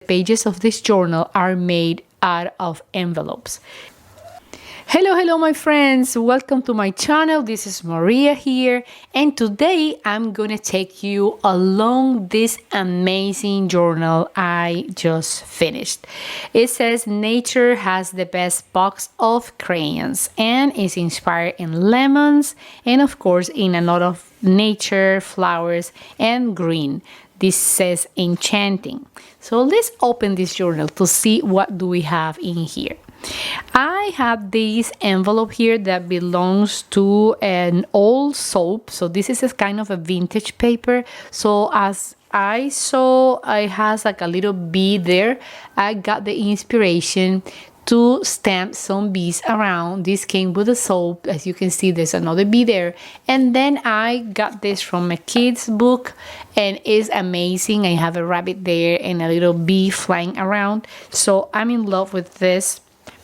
pages of this journal are made out of envelopes. Hello, my friends. Welcome to my channel. This is Maria here, and today I'm gonna take you along this amazing journal I just finished. It says nature has the best box of crayons and is inspired in lemons and of course in a lot of nature, flowers, and green. This says enchanting. So let's open this journal to see what do we have in here. I have this envelope here that belongs to an old soap. So this is a kind of a vintage paper. So as I saw it has like a little bee there, I got the inspiration to stamp some bees around. This came with the soap. As you can see, there's another bee there. And then I got this from a kid's book and it's amazing. I have a rabbit there and a little bee flying around. So I'm in love with this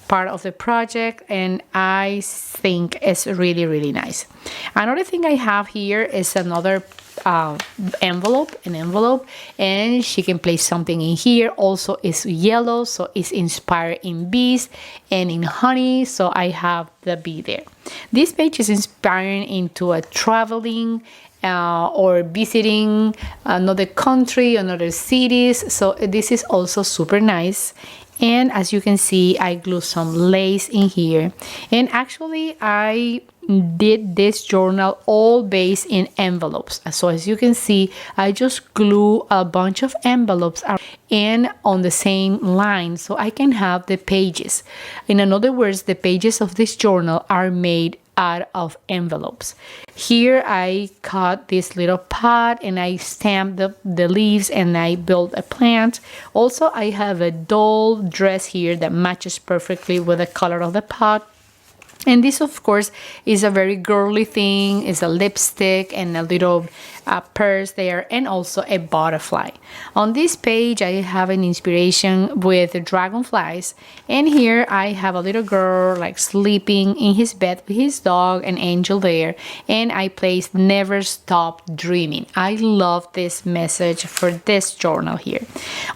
part of the project and I think it's really nice. Another thing I have here is another an envelope, and she can place something in here. Also it's yellow, so it's inspired in bees and in honey, so I have the bee there. This page is inspiring into a traveling or visiting another country, another cities, so this is also super nice. And as you can see, I glued some lace in here, and actually I did this journal all based in envelopes. So as you can see, I just glue a bunch of envelopes and on the same line so I can have the pages. In other words, the pages of this journal are made out of envelopes. Here I cut this little pot and I stamped the leaves and I built a plant. Also, I have a doll dress here that matches perfectly with the color of the pot. And this, of course, is a very girly thing. It's a lipstick and a little purse there, and also a butterfly. On this page, I have an inspiration with dragonflies. And here I have a little girl like sleeping in his bed with his dog, an angel there. And I placed never stop dreaming. I love this message for this journal here.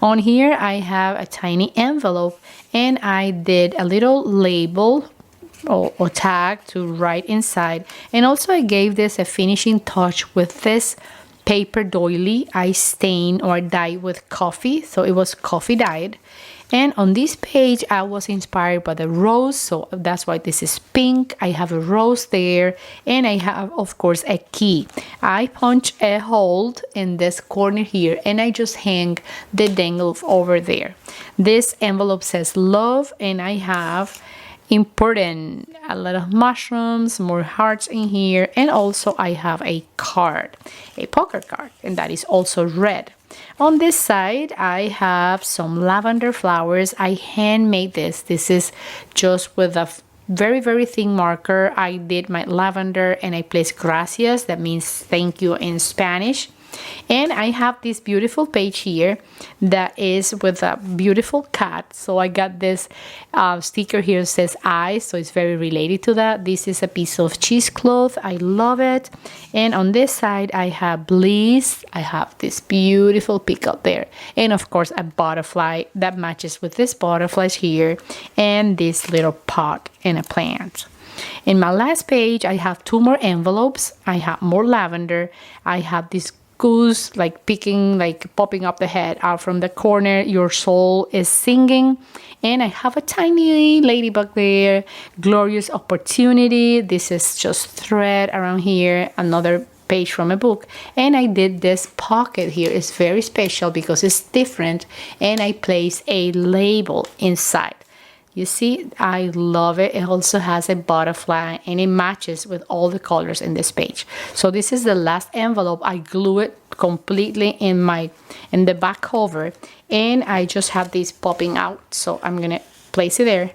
On here, I have a tiny envelope and I did a little label or tag to write inside, and also I gave this a finishing touch with this paper doily I stained or dyed with coffee, so it was coffee dyed. And on this page I was inspired by the rose, so that's why this is pink. I have a rose there, and I have of course a key. I punch a hole in this corner here and I just hang the dangle over there. This envelope says love, and I have important a lot of mushrooms, more hearts in here, and also I have a card, a poker card, and that is also red. On this side I have some lavender flowers. I handmade this. This is just with a very thin marker. I did my lavender and I placed gracias, that means thank you in Spanish. And I have this beautiful page here that is with a beautiful cat. So I got this sticker here that says eyes, so it's very related to that. This is a piece of cheesecloth. I love it. And on this side I have bliss. I have this beautiful peacock there, and of course a butterfly that matches with this butterflies here, and this little pot and a plant. In my last page I have two more envelopes. I have more lavender. I have this goose like picking, like popping up the head out from the corner. Your soul is singing. And I have a tiny ladybug there. Glorious opportunity. This is just thread around here. Another page from a book. And I did this pocket here. It's very special because it's different, and I place a label inside. You see, I love it. It also has a butterfly and it matches with all the colors in this page. So this is the last envelope. I glue it completely in the back cover, and I just have this popping out. So I'm gonna place it there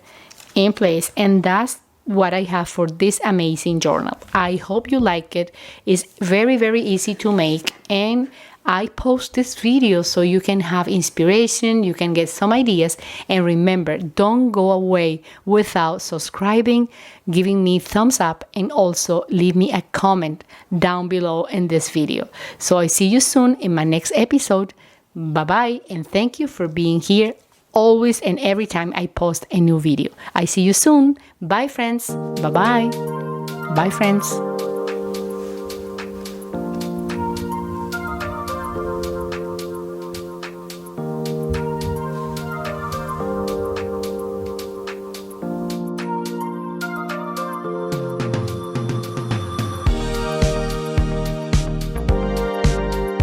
in place, and that's what I have for this amazing journal. I hope you like it. It's very easy to make, and I post this video so you can have inspiration, you can get some ideas, and remember, don't go away without subscribing, giving me thumbs up, and also leave me a comment down below in this video. So I see you soon in my next episode. Bye-bye, and thank you for being here always and every time I post a new video. I see you soon. Bye, friends. Bye-bye. Bye, friends.